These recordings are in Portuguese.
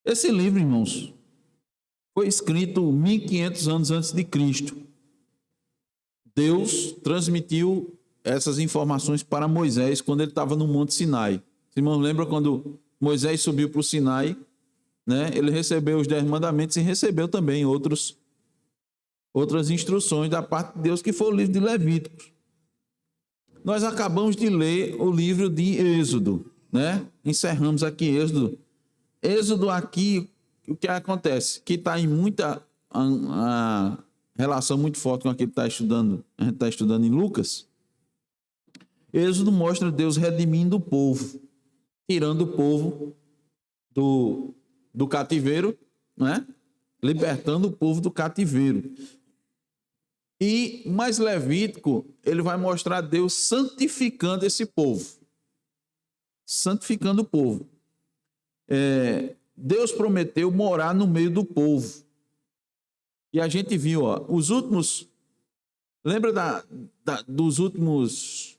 Esse livro, irmãos, foi escrito 1500 anos antes de Cristo. Deus transmitiu essas informações para Moisés quando ele estava no Monte Sinai. Os irmãos lembram quando Moisés subiu para o Sinai, né? Ele recebeu os 10 mandamentos e recebeu também outras instruções da parte de Deus, que foi o livro de Levíticos. Nós acabamos de ler o livro de Êxodo, né? Encerramos aqui Êxodo. Êxodo aqui, o que acontece? Que está em muita relação muito forte com aquilo que a gente está estudando em Lucas. Êxodo mostra Deus redimindo o povo, tirando o povo do cativeiro, né? Libertando o povo do cativeiro. E mais Levítico, ele vai mostrar Deus santificando esse povo. Santificando o povo. Deus prometeu morar no meio do povo. E a gente viu, os últimos... Lembra dos últimos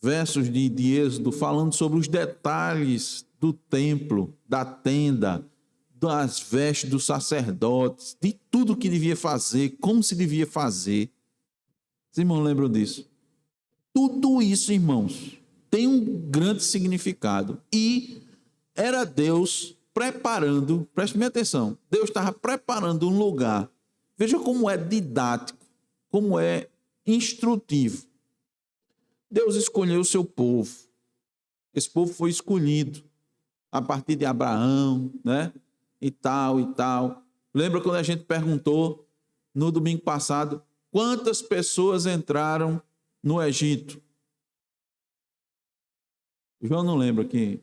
versos de Êxodo, falando sobre os detalhes do templo, da tenda, das vestes dos sacerdotes, de tudo que devia fazer, como se devia fazer. Os irmãos lembram disso? Tudo isso, irmãos, tem um grande significado. E era Deus preparando, preste bem atenção, Deus estava preparando um lugar. Veja como é didático, como é instrutivo. Deus escolheu o seu povo. Esse povo foi escolhido a partir de Abraão, né? E tal, e tal. Lembra quando a gente perguntou no domingo passado quantas pessoas entraram no Egito? O João não lembra que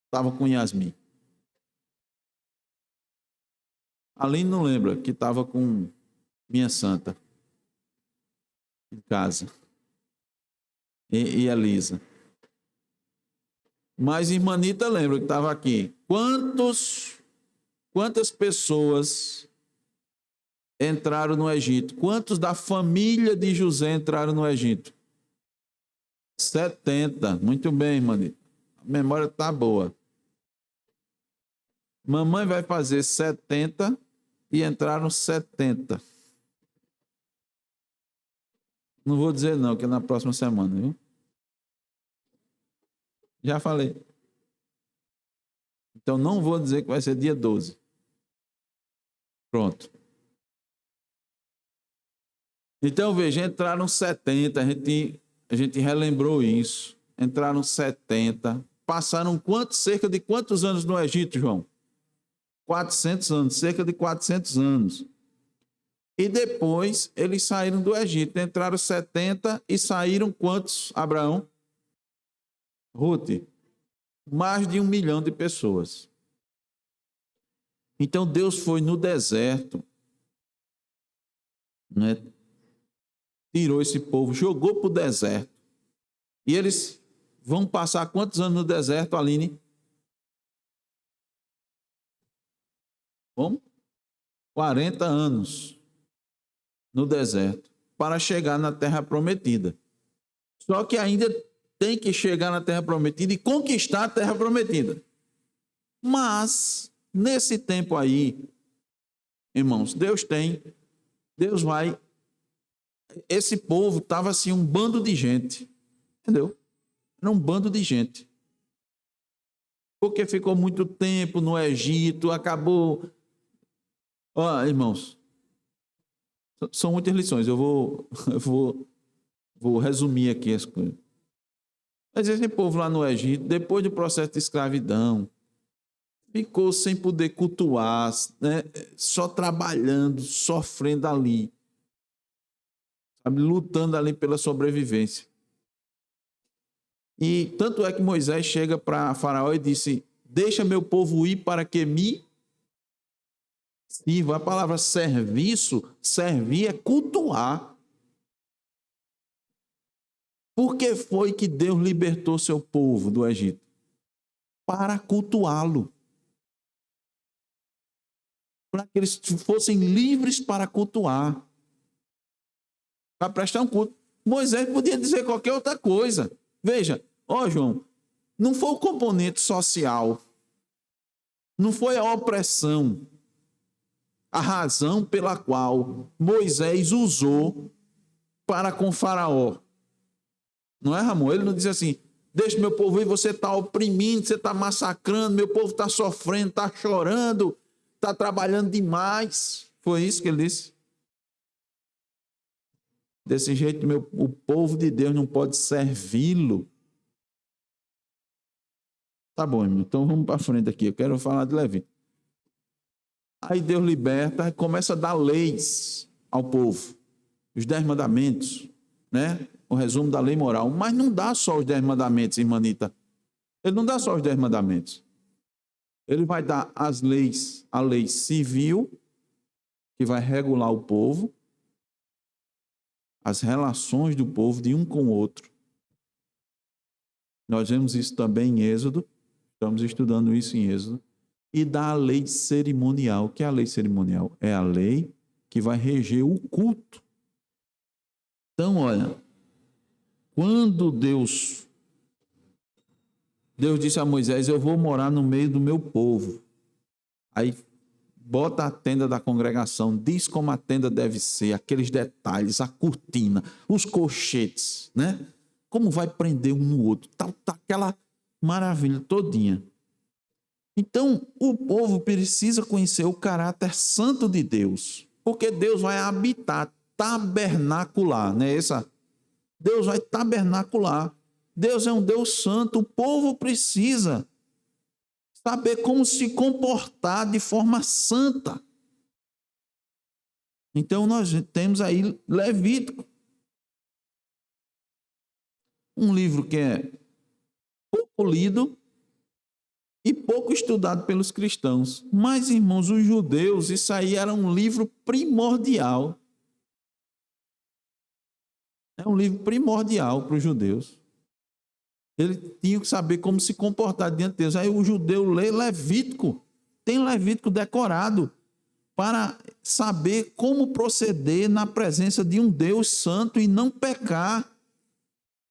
estava com Yasmin. Aline não lembra que estava com minha santa em casa. E Elisa. Mas Irmanita lembra que estava aqui. Quantas pessoas entraram no Egito? Quantos da família de José entraram no Egito? 70. Muito bem, Irmanita. A memória está boa. Mamãe vai fazer 70 e entraram 70. Não vou dizer não, que é na próxima semana, viu? Já falei. Então não vou dizer que vai ser dia 12. Pronto. Então, veja, entraram 70, a gente relembrou isso. Entraram 70. Passaram cerca de quantos anos no Egito, João? 400 anos, cerca de 400 anos. E depois eles saíram do Egito. Entraram 70 e saíram quantos, Abraão? Ruth, mais de 1 milhão de pessoas. Então Deus foi no deserto, né? Tirou esse povo, jogou para o deserto. E eles vão passar quantos anos no deserto, Aline? Como? 40 anos no deserto, para chegar na Terra Prometida. Só que ainda tem que chegar na Terra Prometida e conquistar a Terra Prometida. Mas, nesse tempo aí, irmãos, Deus vai... Esse povo estava assim, um bando de gente, entendeu? Era um bando de gente. Porque ficou muito tempo no Egito, acabou... irmãos, são muitas lições, eu vou resumir aqui as coisas. Mas esse povo lá no Egito, depois do processo de escravidão, ficou sem poder cultuar, né? Só trabalhando, sofrendo ali, sabe? Lutando ali pela sobrevivência. E tanto é que Moisés chega para Faraó e disse: deixa meu povo ir para que me sirva. A palavra serviço, servir é cultuar. Por que foi que Deus libertou seu povo do Egito? Para cultuá-lo. Para que eles fossem livres para cultuar. Para prestar um culto. Moisés podia dizer qualquer outra coisa. Veja, João, não foi o componente social Não foi a opressão a razão pela qual Moisés usou para com Faraó. Não é, Ramon? Ele não diz assim, deixa meu povo ir, você está oprimindo, você está massacrando, meu povo está sofrendo, está chorando, está trabalhando demais. Foi isso que ele disse? Desse jeito, o povo de Deus não pode servi-lo. Tá bom, irmão. Então vamos para frente aqui. Eu quero falar de Levítico. Aí Deus liberta e começa a dar leis ao povo. Os 10 mandamentos, né? O resumo da lei moral. Mas não dá só os 10 mandamentos, irmanita. Ele não dá só os 10 mandamentos. Ele vai dar as leis, a lei civil, que vai regular o povo, as relações do povo de um com o outro. Nós vemos isso também em Êxodo, estamos estudando isso em Êxodo, e dá a lei cerimonial. O que é a lei cerimonial? É a lei que vai reger o culto. Então, olha, quando Deus disse a Moisés, eu vou morar no meio do meu povo. Aí bota a tenda da congregação, diz como a tenda deve ser, aqueles detalhes, a cortina, os colchetes, né? Como vai prender um no outro, tá aquela maravilha todinha. Então, o povo precisa conhecer o caráter santo de Deus, porque Deus vai habitar, tabernacular, né? Deus vai tabernacular. Deus é um Deus santo, o povo precisa saber como se comportar de forma santa. Então, nós temos aí Levítico, um livro que é pouco lido e pouco estudado pelos cristãos. Mas, irmãos, os judeus, isso aí era um livro primordial. É um livro primordial para os judeus. Ele tinha que saber como se comportar diante de Deus. Aí o judeu lê Levítico, tem Levítico decorado, para saber como proceder na presença de um Deus santo e não pecar,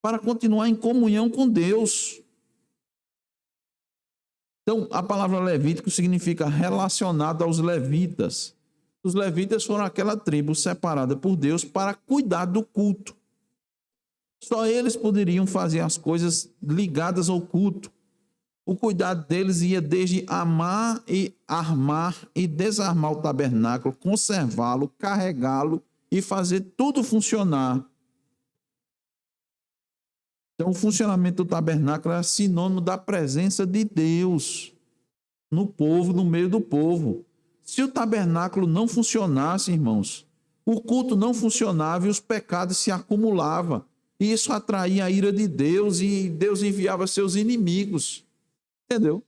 para continuar em comunhão com Deus. Então, a palavra Levítico significa relacionado aos levitas. Os levitas foram aquela tribo separada por Deus para cuidar do culto. Só eles poderiam fazer as coisas ligadas ao culto. O cuidado deles ia desde amar e armar e desarmar o tabernáculo, conservá-lo, carregá-lo e fazer tudo funcionar. Então, o funcionamento do tabernáculo era sinônimo da presença de Deus no povo, no meio do povo. Se o tabernáculo não funcionasse, irmãos, o culto não funcionava e os pecados se acumulavam. E isso atraía a ira de Deus e Deus enviava seus inimigos. Entendeu?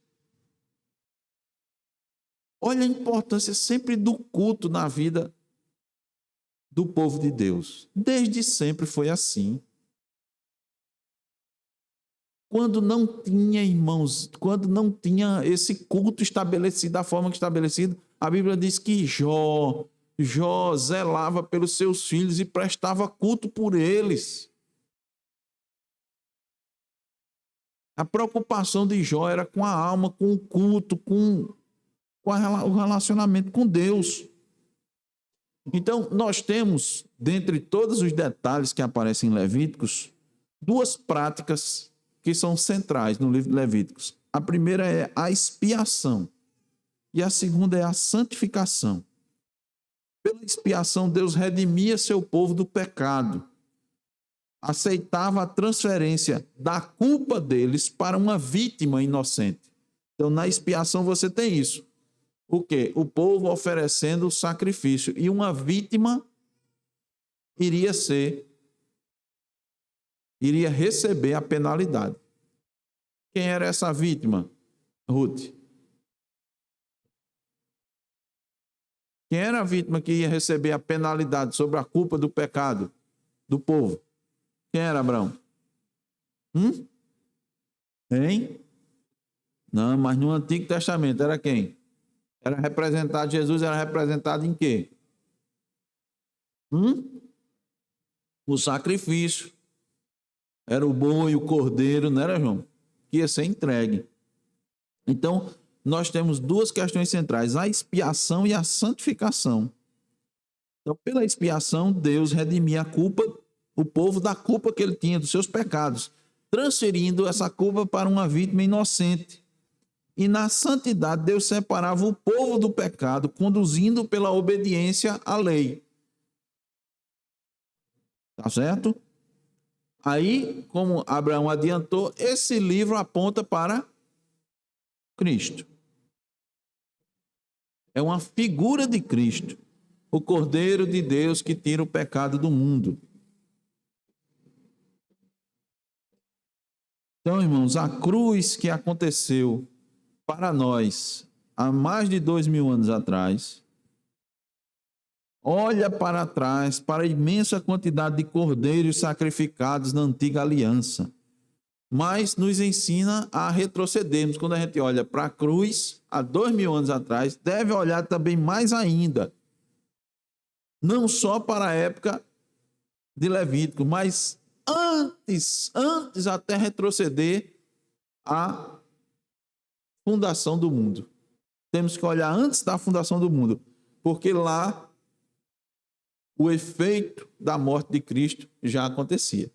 Olha a importância sempre do culto na vida do povo de Deus. Desde sempre foi assim. Quando não tinha, irmãos, quando não tinha esse culto estabelecido da forma que estabelecido, a Bíblia diz que Jó zelava pelos seus filhos e prestava culto por eles. A preocupação de Jó era com a alma, com o culto, com o relacionamento com Deus. Então, nós temos, dentre todos os detalhes que aparecem em Levíticos, duas práticas que são centrais no livro de Levíticos. A primeira é a expiação e a segunda é a santificação. Pela expiação, Deus redimia seu povo do pecado, aceitava a transferência da culpa deles para uma vítima inocente. Então, na expiação você tem isso. O quê? O povo oferecendo o sacrifício e uma vítima iria receber a penalidade. Quem era essa vítima? Ruth. Quem era a vítima que ia receber a penalidade sobre a culpa do pecado do povo? Quem era Abraão? Hein? Não, mas no Antigo Testamento era quem? Era representado, Jesus era representado em quê? O sacrifício. Era o boi, o cordeiro, não era, João? Que ia ser entregue. Então, nós temos duas questões centrais, a expiação e a santificação. Então, pela expiação, Deus redimia a culpa, o povo da culpa que ele tinha, dos seus pecados, transferindo essa culpa para uma vítima inocente. E na santidade, Deus separava o povo do pecado, conduzindo pela obediência à lei. Tá certo? Aí, como Abraão adiantou, esse livro aponta para Cristo. É uma figura de Cristo, o Cordeiro de Deus que tira o pecado do mundo. Então, irmãos, a cruz que aconteceu para nós há mais de 2000 anos atrás, olha para trás, para a imensa quantidade de cordeiros sacrificados na antiga aliança, mas nos ensina a retrocedermos. Quando a gente olha para a cruz, há 2000 anos atrás, deve olhar também mais ainda, não só para a época de Levítico, mas antes até retroceder à fundação do mundo. Temos que olhar antes da fundação do mundo, porque lá o efeito da morte de Cristo já acontecia.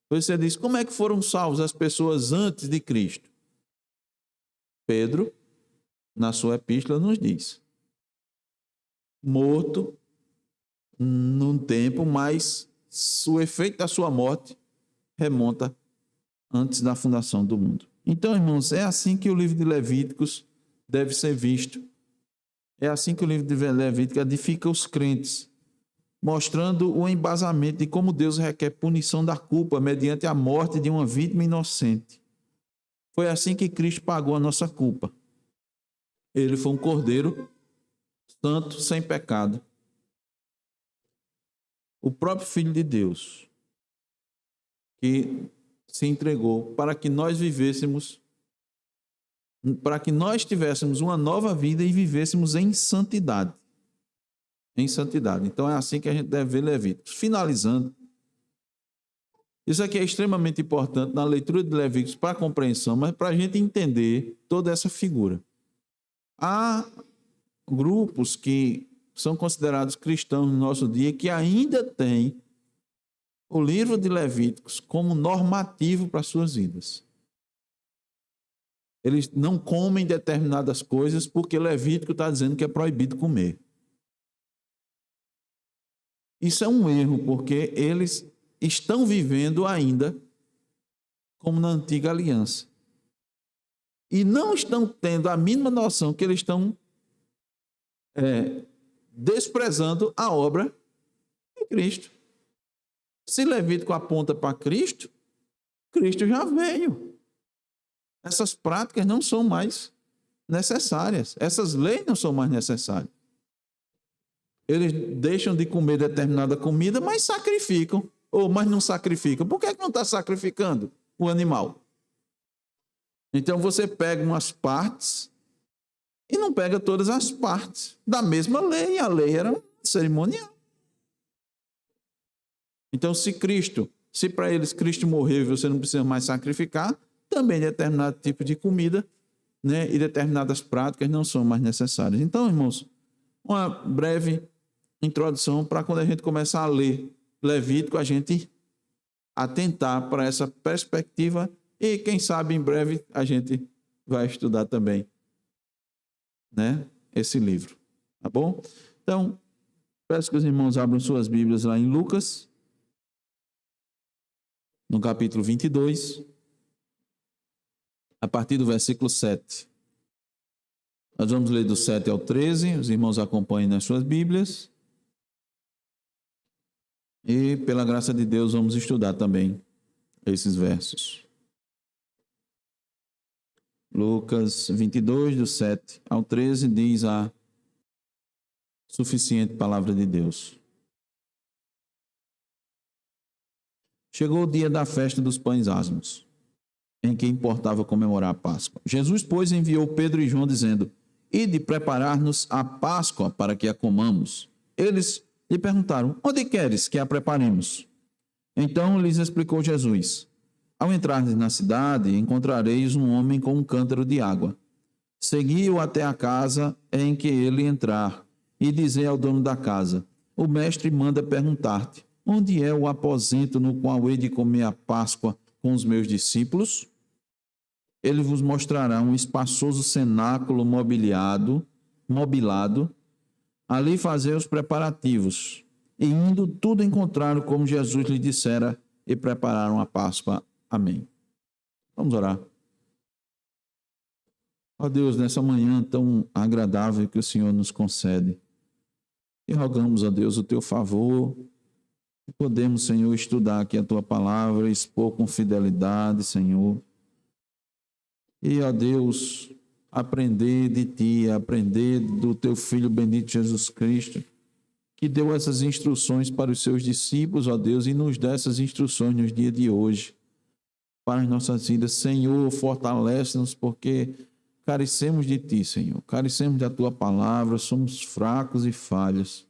Você diz, como é que foram salvos as pessoas antes de Cristo? Pedro, na sua epístola, nos diz: morto num tempo, mas o efeito da sua morte remonta antes da fundação do mundo. Então, irmãos, é assim que o livro de Levíticos deve ser visto. É assim que o livro de Levítico edifica os crentes, mostrando o embasamento de como Deus requer punição da culpa mediante a morte de uma vítima inocente. Foi assim que Cristo pagou a nossa culpa. Ele foi um cordeiro santo, sem pecado. O próprio Filho de Deus, que se entregou para que nós vivêssemos, para que nós tivéssemos uma nova vida e vivêssemos em santidade. Em santidade. Então é assim que a gente deve ver Levíticos. Finalizando, isso aqui é extremamente importante na leitura de Levíticos para a compreensão, mas para a gente entender toda essa figura. Há grupos que são considerados cristãos no nosso dia que ainda têm o livro de Levíticos como normativo para as suas vidas. Eles não comem determinadas coisas porque Levítico está dizendo que é proibido comer. Isso é um erro, porque eles estão vivendo ainda como na antiga aliança. E não estão tendo a mínima noção que eles estão desprezando a obra de Cristo. Se Levítico aponta para Cristo, Cristo já veio. Essas práticas não são mais necessárias. Essas leis não são mais necessárias. Eles deixam de comer determinada comida, mas sacrificam. Mas não sacrificam. Por que não está sacrificando o animal? Então você pega umas partes e não pega todas as partes da mesma lei. A lei era cerimonial. Então se para eles Cristo morreu e você não precisa mais sacrificar, também determinado tipo de comida, né, e determinadas práticas não são mais necessárias. Então, irmãos, uma breve introdução para quando a gente começar a ler Levítico, a gente atentar para essa perspectiva e, quem sabe, em breve a gente vai estudar também, né, esse livro. Tá bom? Então, peço que os irmãos abram suas Bíblias lá em Lucas, no capítulo 22, a partir do versículo 7. Nós vamos ler do 7 ao 13, os irmãos acompanhem nas suas Bíblias. E, pela graça de Deus, vamos estudar também esses versos. Lucas 22, do 7 ao 13, diz a suficiente palavra de Deus. Chegou o dia da festa dos pães asmos, em que importava comemorar a Páscoa. Jesus, pois, enviou Pedro e João, dizendo: ide preparar-nos a Páscoa para que a comamos. Eles lhe perguntaram: onde queres que a preparemos? Então lhes explicou Jesus: Ao entrardes na cidade, encontrareis um homem com um cântaro de água. Segui-o até a casa em que ele entrar, e dizei ao dono da casa: o mestre manda perguntar-te: onde é o aposento no qual hei de comer a Páscoa com os meus discípulos? Ele vos mostrará um espaçoso cenáculo mobilado. Ali fazei os preparativos. E indo, tudo encontraram como Jesus lhe dissera e prepararam a Páscoa. Amém. Vamos orar. Ó Deus, nessa manhã tão agradável que o Senhor nos concede, e rogamos a Deus o teu favor, e podemos, Senhor, estudar aqui a tua palavra, expor com fidelidade, Senhor. E, ó Deus, aprender de ti, aprender do teu Filho bendito Jesus Cristo, que deu essas instruções para os seus discípulos, ó Deus, e nos dá essas instruções nos dias de hoje, para as nossas vidas. Senhor, fortalece-nos, porque carecemos de ti, Senhor, carecemos da tua palavra, somos fracos e falhos,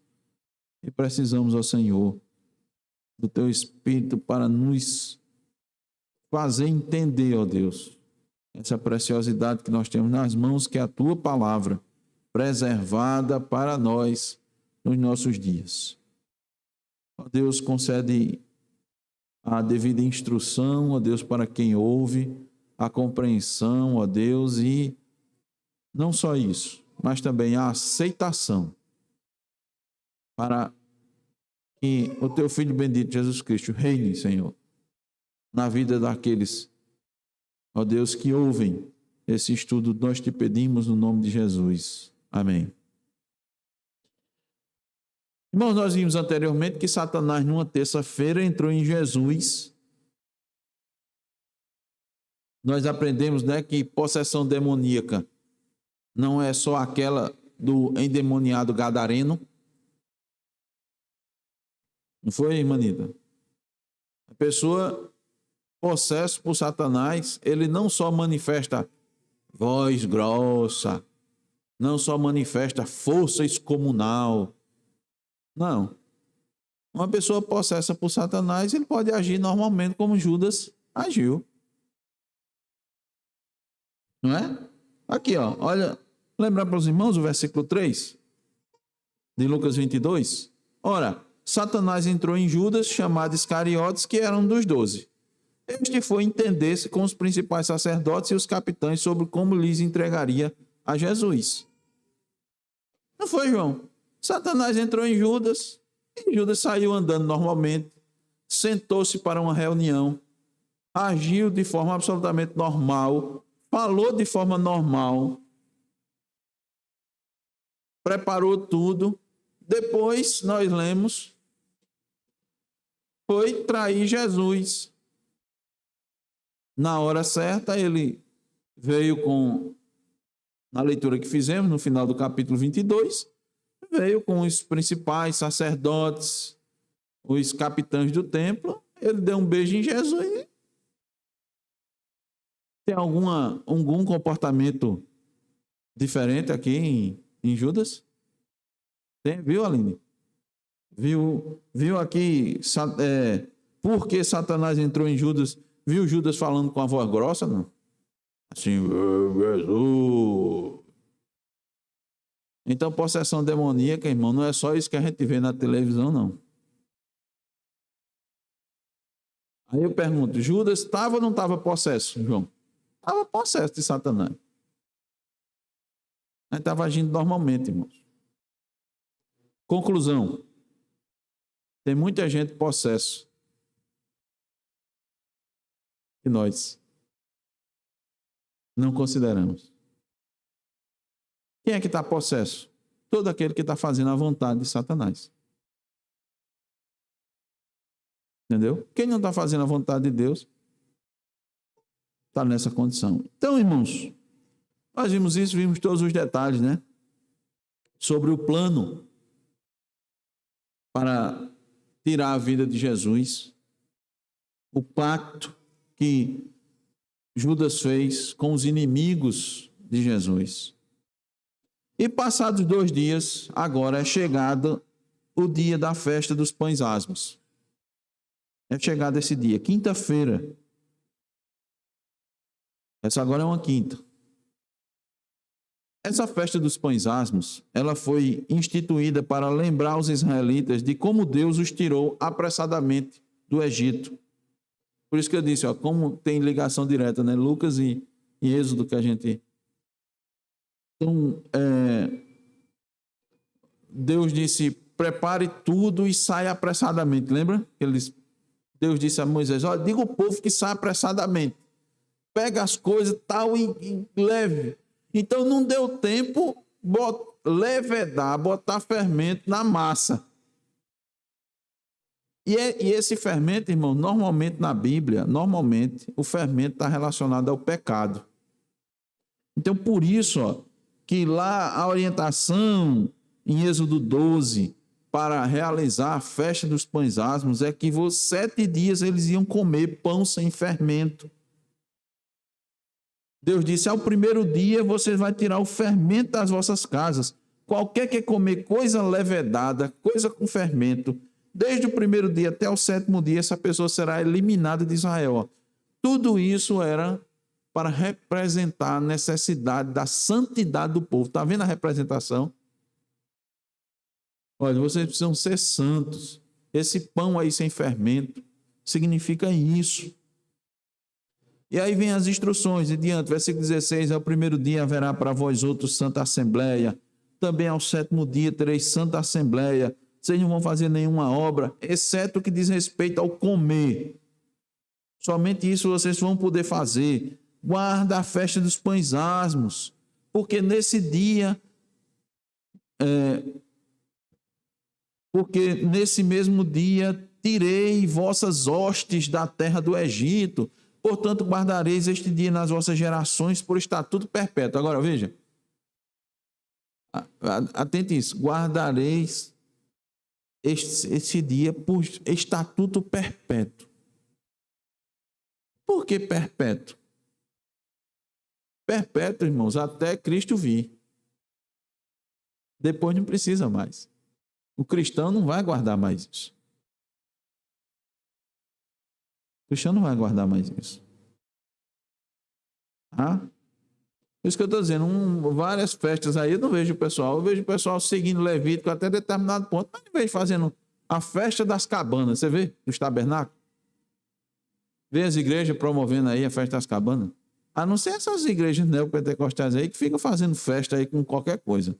e precisamos, ó Senhor, do teu Espírito para nos fazer entender, ó Deus, essa preciosidade que nós temos nas mãos, que é a tua palavra, preservada para nós nos nossos dias. Ó Deus, concede a devida instrução, ó Deus, para quem ouve, a compreensão, ó Deus, e não só isso, mas também a aceitação para que o teu Filho bendito Jesus Cristo reine, Senhor, na vida daqueles, ó Deus, que ouvem esse estudo. Nós te pedimos no nome de Jesus. Amém. Irmãos, nós vimos anteriormente que Satanás, numa terça-feira, entrou em Jesus. Nós aprendemos, né, que possessão demoníaca não é só aquela do endemoniado gadareno. Não foi, irmã Nida? A pessoa possessa por Satanás, ele não só manifesta voz grossa, não só manifesta força excomunal. Não. Uma pessoa possessa por Satanás, ele pode agir normalmente como Judas agiu. Não é? Aqui, ó, olha, lembrar para os irmãos o versículo 3 de Lucas 22? Ora, Satanás entrou em Judas, chamado Iscariotes, que era um dos 12. Este foi entender-se com os principais sacerdotes e os capitães sobre como lhes entregaria a Jesus. Não foi, João? Satanás entrou em Judas, e Judas saiu andando normalmente, sentou-se para uma reunião, agiu de forma absolutamente normal, falou de forma normal, preparou tudo. Depois, nós lemos, foi trair Jesus. Na hora certa, ele veio com, na leitura que fizemos, no final do capítulo 22, veio com os principais sacerdotes, os capitães do templo, ele deu um beijo em Jesus. Tem algum comportamento diferente aqui em Judas? Tem, viu, Aline? Viu aqui por que Satanás entrou em Judas? Viu Judas falando com a voz grossa? Não? Assim, Jesus. Então, possessão demoníaca, irmão, não é só isso que a gente vê na televisão, não. Aí eu pergunto, Judas estava ou não estava possesso, João? Estava possesso de Satanás. Ele estava agindo normalmente, irmãos. Conclusão. Tem muita gente possesso. Que nós não consideramos. Quem é que está possesso? Todo aquele que está fazendo a vontade de Satanás. Entendeu? Quem não está fazendo a vontade de Deus está nessa condição. Então, irmãos, nós vimos isso, vimos todos os detalhes, né? Sobre o plano para tirar a vida de Jesus, o pacto que Judas fez com os inimigos de Jesus. E passados 2 dias, agora é chegado o dia da festa dos pães asmos. É chegado esse dia, quinta-feira. Essa agora é uma quinta. Essa festa dos pães asmos, ela foi instituída para lembrar os israelitas de como Deus os tirou apressadamente do Egito. Por isso que eu disse, ó, como tem ligação direta, né? Lucas e Êxodo que a gente... Então, Deus disse, prepare tudo e saia apressadamente. Lembra? Deus disse a Moisés, olha, diga ao povo que saia apressadamente. Pega as coisas tal e leve. Então não deu tempo levedar, botar fermento na massa. E esse fermento, irmão, normalmente na Bíblia, o fermento está relacionado ao pecado. Então por isso, ó, que lá a orientação em Êxodo 12 para realizar a festa dos pães asmos é que 7 dias eles iam comer pão sem fermento. Deus disse, ao primeiro dia você vai tirar o fermento das vossas casas. Qualquer que comer coisa levedada, coisa com fermento, desde o primeiro dia até o 7º dia, essa pessoa será eliminada de Israel. Tudo isso era para representar a necessidade da santidade do povo. Está vendo a representação? Olha, vocês precisam ser santos. Esse pão aí sem fermento significa isso. E aí vem as instruções, e diante, versículo 16, ao primeiro dia haverá para vós outros santa assembleia, também ao 7º dia tereis santa assembleia, vocês não vão fazer nenhuma obra, exceto o que diz respeito ao comer. Somente isso vocês vão poder fazer. Guarda a festa dos pães asmos, porque nesse dia, porque nesse mesmo dia tirei vossas hostes da terra do Egito. Portanto, guardareis este dia nas vossas gerações por estatuto perpétuo. Agora, veja. Atente isso. Guardareis esse dia por estatuto perpétuo. Por que perpétuo? Perpétuo, irmãos, até Cristo vir. Depois não precisa mais. O cristão não vai guardar mais isso. O cristão não vai guardar mais isso. Por isso que eu estou dizendo, várias festas aí, eu não vejo o pessoal. Eu vejo o pessoal seguindo Levítico até determinado ponto, mas não vejo fazendo a festa das cabanas. Você vê? Dos tabernáculos. Vê as igrejas promovendo aí a festa das cabanas. A não ser essas igrejas neopentecostais aí que ficam fazendo festa aí com qualquer coisa.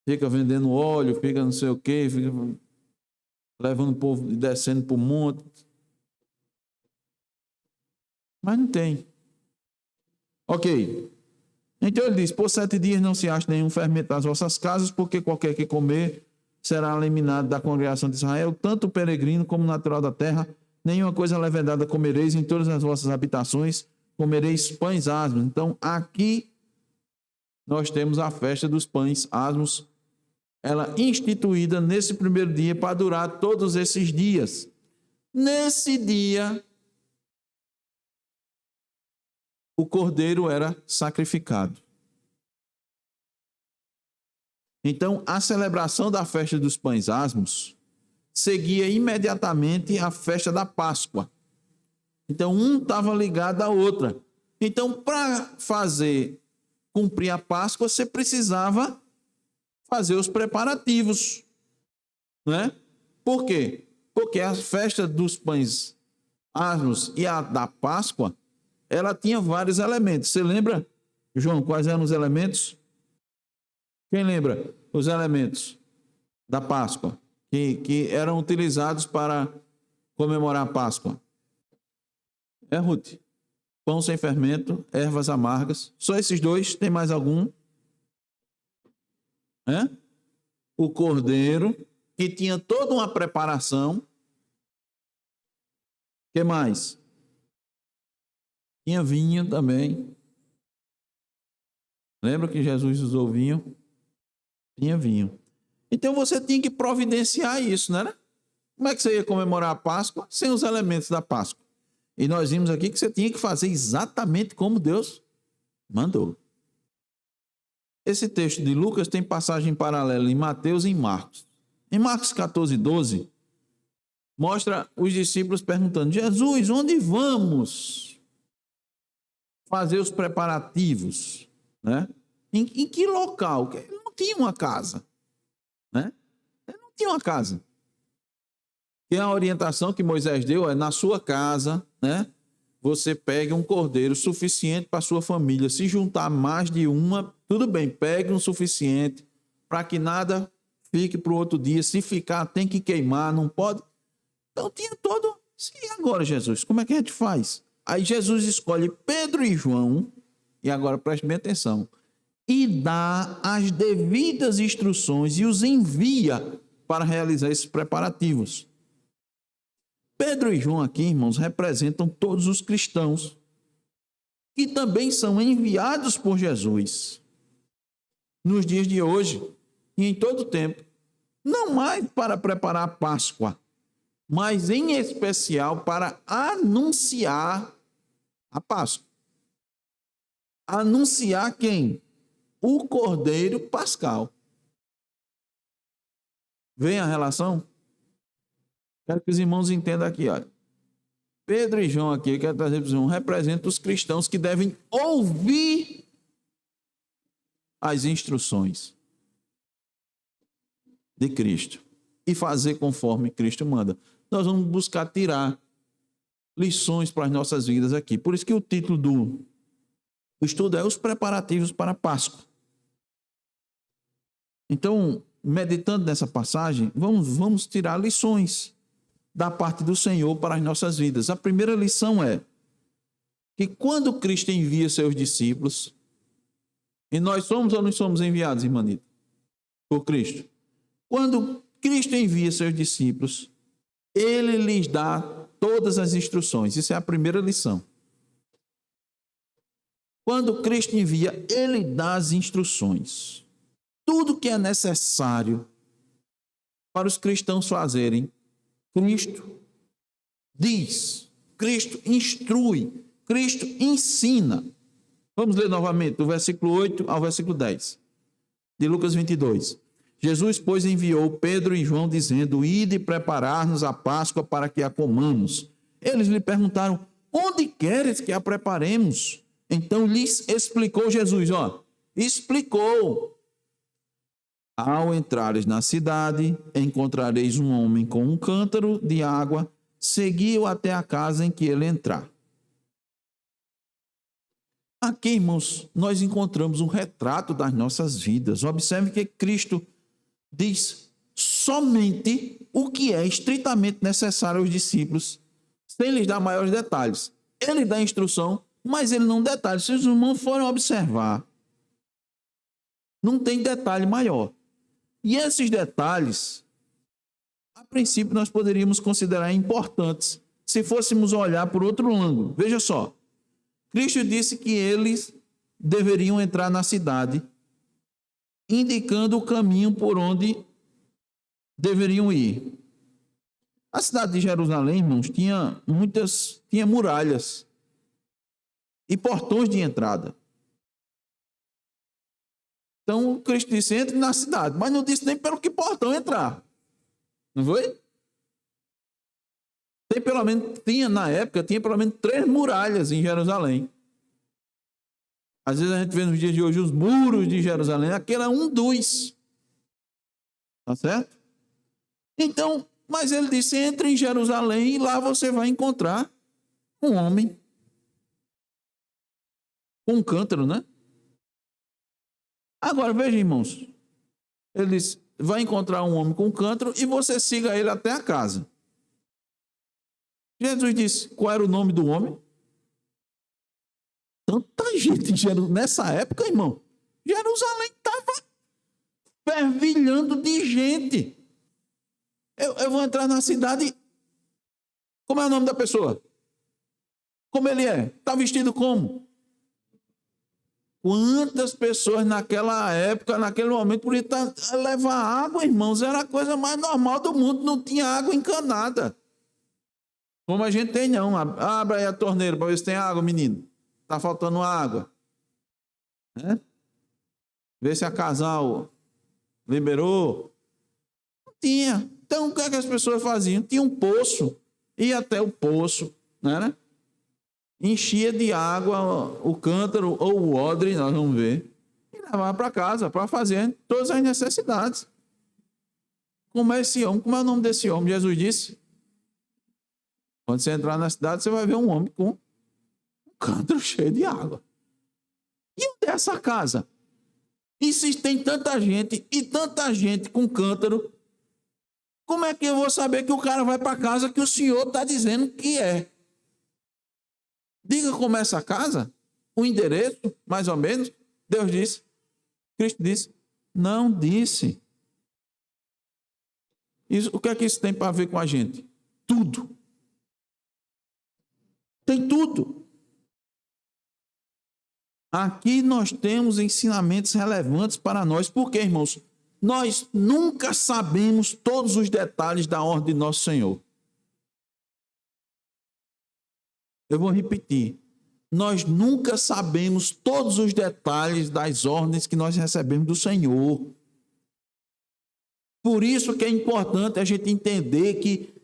Fica vendendo óleo, fica não sei o quê, fica levando o povo e descendo para o monte. Mas não tem. Ok. Então ele diz, por 7 dias não se acha nenhum fermento nas vossas casas, porque qualquer que comer será eliminado da congregação de Israel, tanto peregrino como natural da terra. Nenhuma coisa levedada comereis em todas as vossas habitações, comereis pães asmos. Então aqui nós temos a festa dos pães asmos, ela instituída nesse primeiro dia para durar todos esses dias. Nesse dia, o cordeiro era sacrificado. Então, a celebração da festa dos pães asmos seguia imediatamente a festa da Páscoa. Então, um estava ligado à outra. Então, para cumprir a Páscoa, você precisava fazer os preparativos, né? Por quê? Porque a festa dos pães asmos e a da Páscoa, ela tinha vários elementos. Você lembra, João, quais eram os elementos? Quem lembra os elementos da Páscoa que eram utilizados para comemorar a Páscoa? Ruth. Pão sem fermento, ervas amargas. Só esses dois? Tem mais algum? O cordeiro, que tinha toda uma preparação. O que mais? Tinha vinho também. Lembra que Jesus usou vinho? Tinha vinho. Então você tinha que providenciar isso, não era? Como é que você ia comemorar a Páscoa sem os elementos da Páscoa? E nós vimos aqui que você tinha que fazer exatamente como Deus mandou. Esse texto de Lucas tem passagem paralela em Mateus e em Marcos. Em Marcos 14, 12, mostra os discípulos perguntando, Jesus, onde vamos? fazer os preparativos, né? Em que local? Ele não tinha uma casa, né? Ele não tinha uma casa. E a orientação que Moisés deu é: na sua casa, né? Você pegue um cordeiro suficiente para a sua família. Se juntar mais de uma, tudo bem, pegue um suficiente para que nada fique para o outro dia. Se ficar, tem que queimar, não pode. Então tinha todo. E agora, Jesus, como é que a gente faz? Aí Jesus escolhe Pedro e João, e agora preste bem atenção, e dá as devidas instruções e os envia para realizar esses preparativos. Pedro e João aqui, irmãos, representam todos os cristãos que também são enviados por Jesus nos dias de hoje e em todo o tempo, não mais para preparar a Páscoa, mas em especial para anunciar a Páscoa. Anunciar quem? O Cordeiro Pascal. Vem a relação? Quero que os irmãos entendam aqui, olha. Pedro e João aqui, eu quero trazer para os irmãos, representam os cristãos que devem ouvir as instruções de Cristo e fazer conforme Cristo manda. Nós vamos buscar tirar lições para as nossas vidas aqui. Por isso que o título do estudo é Os Preparativos para a Páscoa. Então, meditando nessa passagem, vamos tirar lições da parte do Senhor para as nossas vidas. A primeira lição é que quando Cristo envia seus discípulos, e nós somos ou não somos enviados, irmãnita, por Cristo? Quando Cristo envia seus discípulos, ele lhes dá todas as instruções. Isso é a primeira lição. Quando Cristo envia, ele dá as instruções. Tudo que é necessário para os cristãos fazerem, Cristo diz, Cristo instrui, Cristo ensina. Vamos ler novamente do versículo 8 ao versículo 10 de Lucas 22. Jesus, pois, enviou Pedro e João, dizendo: ide preparar-nos a Páscoa para que a comamos. Eles lhe perguntaram: onde queres que a preparemos? Então lhes explicou Jesus, explicou. Ao entrares na cidade, encontrareis um homem com um cântaro de água, segui-o até a casa em que ele entrar. Aqui, irmãos, nós encontramos um retrato das nossas vidas. Observe que Cristo diz somente o que é estritamente necessário aos discípulos, sem lhes dar maiores detalhes. Ele dá instrução, mas ele não detalha. Se os irmãos forem observar, não tem detalhe maior. E esses detalhes, a princípio, nós poderíamos considerar importantes se fôssemos olhar por outro ângulo. Veja só, Cristo disse que eles deveriam entrar na cidade, indicando o caminho por onde deveriam ir. A cidade de Jerusalém, irmãos, tinha muralhas e portões de entrada. Então, Cristo disse: entre na cidade, mas não disse nem pelo que portão entrar. Não foi? Na época, tinha pelo menos 3 muralhas em Jerusalém. Às vezes a gente vê nos dias de hoje os muros de Jerusalém, aquele é um dos. Tá certo? Então, mas ele disse: entre em Jerusalém e lá você vai encontrar um homem com um cântaro, né? Agora, veja, irmãos, ele diz: vai encontrar um homem com um cântaro e você siga ele até a casa. Jesus disse: qual era o nome do homem? Tanta gente nessa época, irmão, Jerusalém estava fervilhando de gente. Eu vou entrar na cidade. Como é o nome da pessoa? Como ele é? Está vestido como? Quantas pessoas naquela época, naquele momento, podiam levar água, irmãos? Era a coisa mais normal do mundo, não tinha água encanada. Como a gente tem, não. Abra aí a torneira para ver se tem água, menino. Está faltando água. Vê se a casal liberou. Não tinha. Então, o que é que as pessoas faziam? Tinha um poço. Ia até o poço, né? enchia de água o cântaro ou o odre, nós vamos ver, e levava para casa para fazer todas as necessidades. Como é esse homem? Como é o nome desse homem? Jesus disse: quando você entrar na cidade, você vai ver um homem com um cântaro cheio de água. E onde é essa casa? E se tem tanta gente com cântaro, como é que eu vou saber que o cara vai para a casa que o Senhor está dizendo que é? Diga como é essa casa, o endereço, mais ou menos. Deus disse, Cristo disse, não disse. Isso, o que é que isso tem para ver com a gente? Tudo. Tem tudo. Aqui nós temos ensinamentos relevantes para nós. Por quê, irmãos? Nós nunca sabemos todos os detalhes da ordem de nosso Senhor. Eu vou repetir. Nós nunca sabemos todos os detalhes das ordens que nós recebemos do Senhor. Por isso que é importante a gente entender que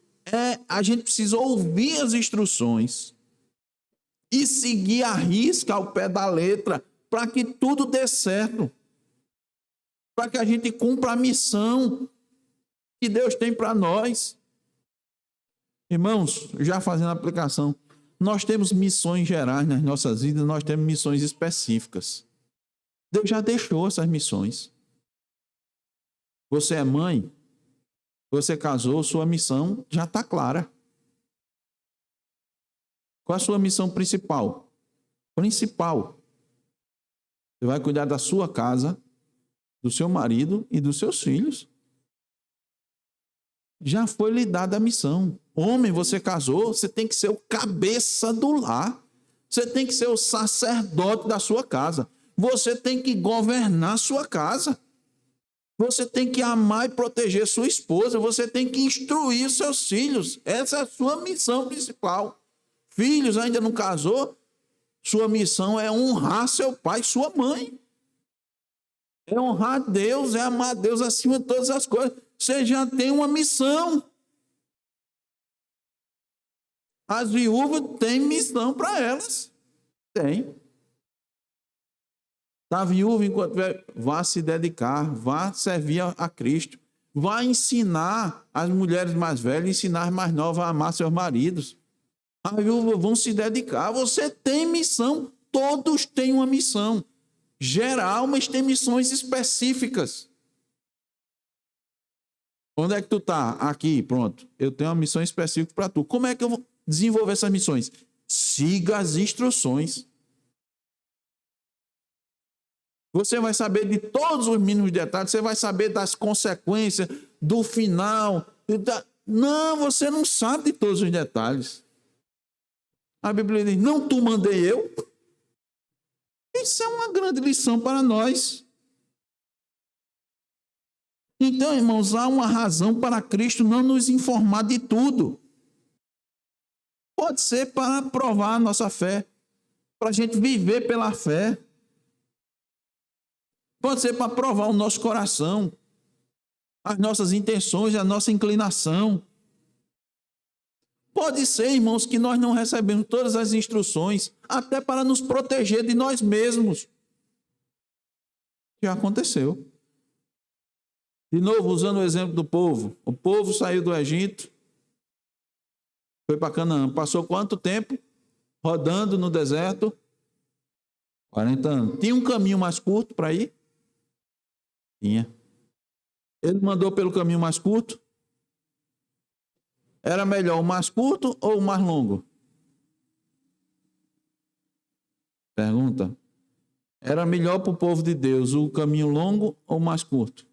a gente precisa ouvir as instruções e seguir a risca ao pé da letra para que tudo dê certo. Para que a gente cumpra a missão que Deus tem para nós. Irmãos, já fazendo a aplicação, nós temos missões gerais nas nossas vidas, nós temos missões específicas. Deus já deixou essas missões. Você é mãe, você casou, sua missão já está clara. Qual a sua missão principal? Principal. Você vai cuidar da sua casa, do seu marido e dos seus filhos. Já foi lhe dada a missão. Homem, você casou, você tem que ser o cabeça do lar. Você tem que ser o sacerdote da sua casa. Você tem que governar a sua casa. Você tem que amar e proteger sua esposa. Você tem que instruir seus filhos. Essa é a sua missão principal. Filhos, ainda não casou? Sua missão é honrar seu pai e sua mãe. É honrar Deus, é amar Deus acima de todas as coisas. Você já tem uma missão. As viúvas têm missão para elas. Tem. Está viúva enquanto vá se dedicar, vá servir a Cristo. Vá ensinar as mulheres mais velhas, ensinar as mais novas a amar seus maridos. As viúvas vão se dedicar. Você tem missão. Todos têm uma missão geral, mas tem missões específicas. Onde é que tu está? Aqui, pronto. Eu tenho uma missão específica para tu. Como é que eu vou desenvolver essas missões? Siga as instruções. Você vai saber de todos os mínimos detalhes, você vai saber das consequências, do final. Não, você não sabe de todos os detalhes. A Bíblia diz, não tu mandei eu. Isso é uma grande lição para nós. Então, irmãos, há uma razão para Cristo não nos informar de tudo. Pode ser para provar a nossa fé, para a gente viver pela fé. Pode ser para provar o nosso coração, as nossas intenções, a nossa inclinação. Pode ser, irmãos, que nós não recebemos todas as instruções, até para nos proteger de nós mesmos. Já aconteceu. De novo, usando o exemplo do povo. O povo saiu do Egito, foi para Canaã. Passou quanto tempo? Rodando no deserto? 40 anos. Tinha um caminho mais curto para ir? Tinha. Ele mandou pelo caminho mais curto? Era melhor o mais curto ou o mais longo? Pergunta. Era melhor para o povo de Deus o caminho longo ou o mais curto?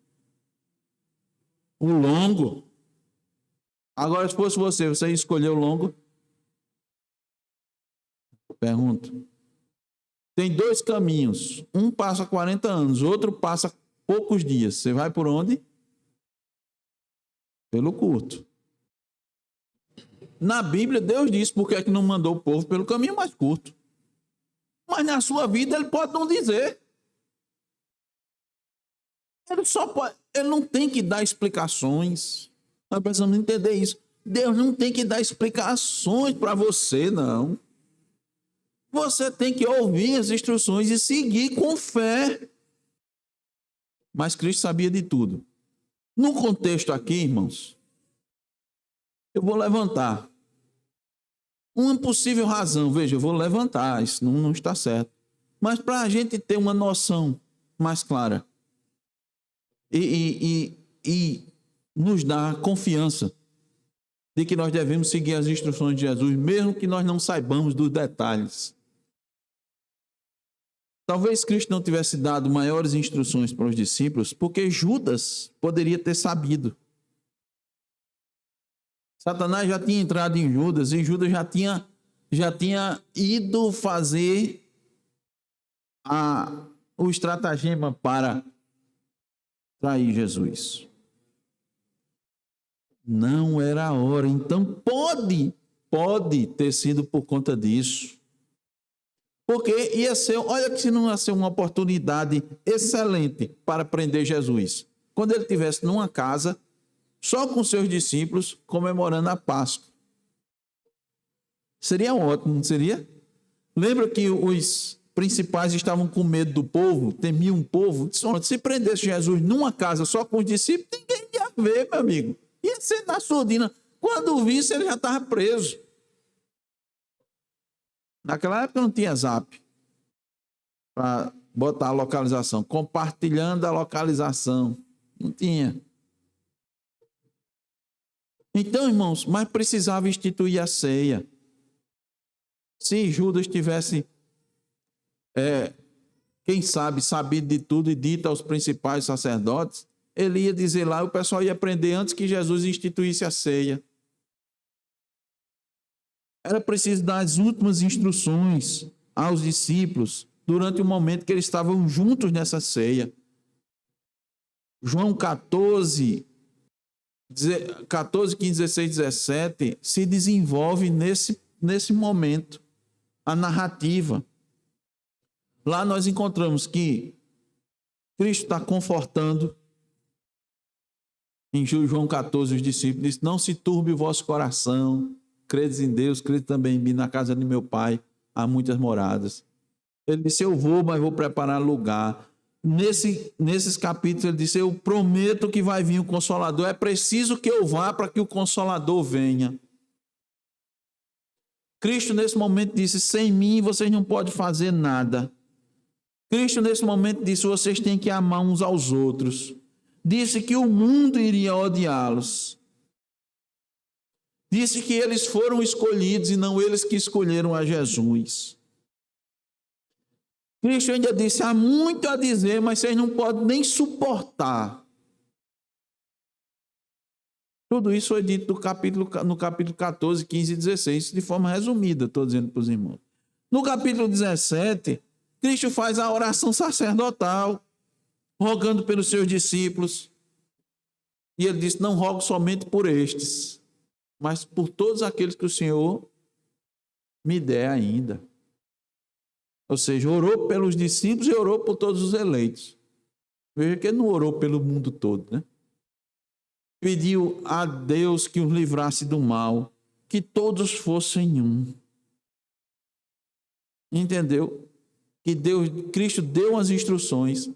O longo. Agora, se fosse você escolheu o longo? Pergunta. Tem dois caminhos. Um passa 40 anos, outro passa poucos dias. Você vai por onde? Pelo curto. Na Bíblia, Deus disse por que é que não mandou o povo pelo caminho mais curto. Mas na sua vida, ele pode não dizer. Ele não tem que dar explicações. Nós precisamos entender isso. Deus não tem que dar explicações para você, não. Você tem que ouvir as instruções e seguir com fé. Mas Cristo sabia de tudo. No contexto aqui, irmãos, eu vou levantar uma possível razão. Veja, eu vou levantar, isso não está certo. Mas para a gente ter uma noção mais clara e nos dar confiança de que nós devemos seguir as instruções de Jesus, mesmo que nós não saibamos dos detalhes. Talvez Cristo não tivesse dado maiores instruções para os discípulos, porque Judas poderia ter sabido. Satanás já tinha entrado em Judas e Judas já tinha ido fazer o estratagema para trair Jesus. Não era a hora. Então pode ter sido por conta disso. Porque olha que se não ia ser uma oportunidade excelente para prender Jesus. Quando ele estivesse numa casa, só com seus discípulos, comemorando a Páscoa. Seria ótimo, não seria? Lembra que os principais estavam com medo do povo, temiam o povo? Se prendesse Jesus numa casa só com os discípulos, ninguém ia ver, meu amigo. Ia ser na surdina. Quando visse, ele já estava preso. Naquela época não tinha Zap para botar a localização, compartilhando a localização. Não tinha. Então, irmãos, mas precisava instituir a ceia. Se Judas tivesse, quem sabe, sabido de tudo e dito aos principais sacerdotes, ele ia dizer lá, o pessoal ia aprender antes que Jesus instituísse a ceia. Era preciso dar as últimas instruções aos discípulos durante o momento que eles estavam juntos nessa ceia. João 14, 15, 16, 17 se desenvolve nesse momento a narrativa. Lá nós encontramos que Cristo está confortando. Em João 14, os discípulos dizem, não se turbe o vosso coração, credes em Deus, crede também em mim, na casa de meu Pai há muitas moradas. Ele disse, eu vou, mas vou preparar lugar. Nesses capítulos ele disse, eu prometo que vai vir o Consolador, é preciso que eu vá para que o Consolador venha. Cristo nesse momento disse, sem mim vocês não podem fazer nada. Cristo nesse momento disse, vocês têm que amar uns aos outros. Disse que o mundo iria odiá-los. Disse que eles foram escolhidos e não eles que escolheram a Jesus. Cristo ainda disse, há muito a dizer, mas vocês não podem nem suportar. Tudo isso foi dito no capítulo 14, 15 e 16, de forma resumida, estou dizendo para os irmãos. No capítulo 17, Cristo faz a oração sacerdotal, rogando pelos seus discípulos. E ele disse, não rogo somente por estes, mas por todos aqueles que o Senhor me der ainda. Ou seja, orou pelos discípulos e orou por todos os eleitos. Veja que ele não orou pelo mundo todo, né? Pediu a Deus que os livrasse do mal, que todos fossem um. Entendeu? Que Cristo deu as instruções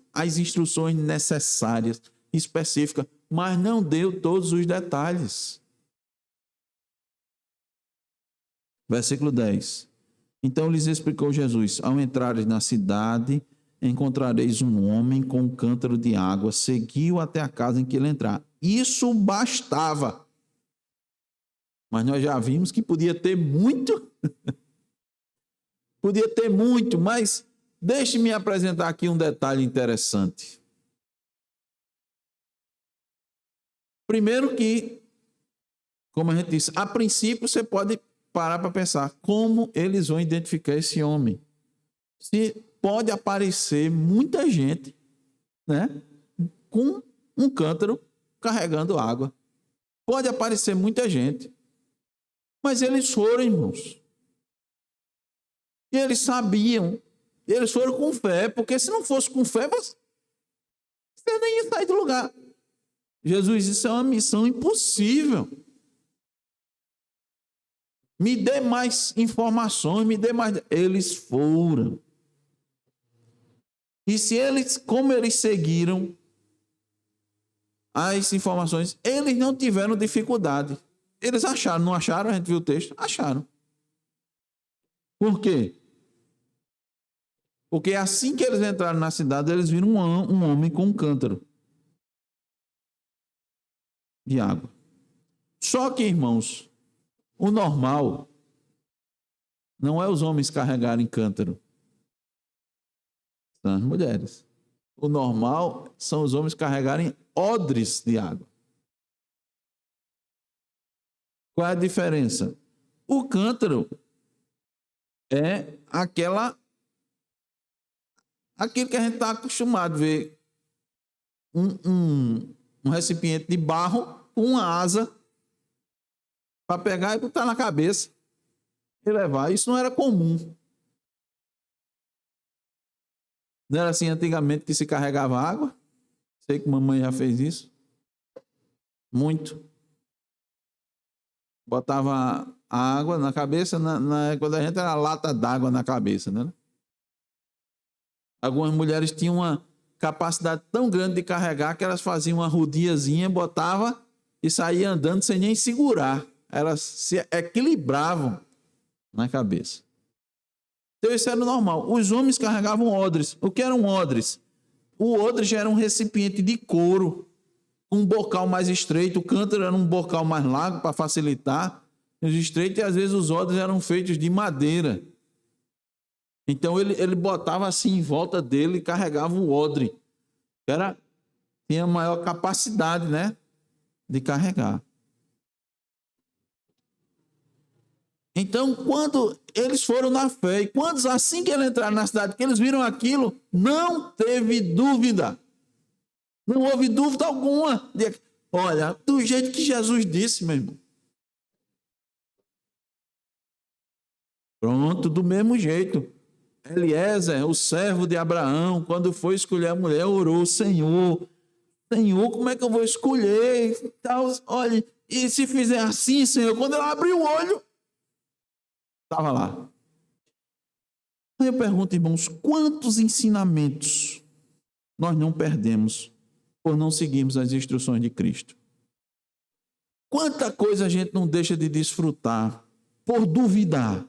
necessárias, específicas, mas não deu todos os detalhes. Versículo 10. Então lhes explicou Jesus, ao entrares na cidade, encontrareis um homem com um cântaro de água, seguiu até a casa em que ele entrar. Isso bastava. Mas nós já vimos que podia ter muito. Podia ter muito, mas deixe-me apresentar aqui um detalhe interessante. Primeiro que, como a gente disse, a princípio você pode parar para pensar como eles vão identificar esse homem. Se pode aparecer muita gente, né, com um cântaro carregando água. Pode aparecer muita gente. Mas eles foram, irmãos. E eles sabiam. Eles foram com fé, porque se não fosse com fé, você nem ia sair do lugar. Jesus disse, isso é uma missão impossível. Me dê mais informações, me dê mais. Eles foram. E se eles, como eles seguiram as informações, eles não tiveram dificuldade. Eles acharam, não acharam? A gente viu o texto? Acharam. Por quê? Porque assim que eles entraram na cidade, eles viram um homem com um cântaro de água. Só que, irmãos, o normal não é os homens carregarem cântaro, são as mulheres. O normal são os homens carregarem odres de água. Qual é a diferença? O cântaro é aquilo que a gente está acostumado a ver, um recipiente de barro com uma asa para pegar e botar na cabeça e levar. Isso não era comum. Não era assim antigamente que se carregava água? Sei que mamãe já fez isso. Muito. Botava a água na cabeça, quando a gente era lata d'água na cabeça, né? Algumas mulheres tinham uma capacidade tão grande de carregar que elas faziam uma rodiazinha, botava e saía andando sem nem segurar. Elas se equilibravam na cabeça. Então isso era normal. Os homens carregavam odres. O que eram odres? O odre já era um recipiente de couro, um bocal mais estreito. O cântaro era um bocal mais largo para facilitar os estreitos, e às vezes os odres eram feitos de madeira. Então ele botava assim em volta dele e carregava o odre. Tinha maior capacidade, né, de carregar. Então, quando eles foram na fé, e quando assim que eles entraram na cidade, que eles viram aquilo, não teve dúvida. Não houve dúvida alguma. Olha, do jeito que Jesus disse, meu irmão. Pronto, do mesmo jeito. Eliezer, o servo de Abraão, quando foi escolher a mulher, orou: Senhor, como é que eu vou escolher? Olha, e se fizer assim, Senhor, quando ela abrir o olho, estava lá. Aí eu pergunto, irmãos, quantos ensinamentos nós não perdemos por não seguirmos as instruções de Cristo? Quanta coisa a gente não deixa de desfrutar por duvidar,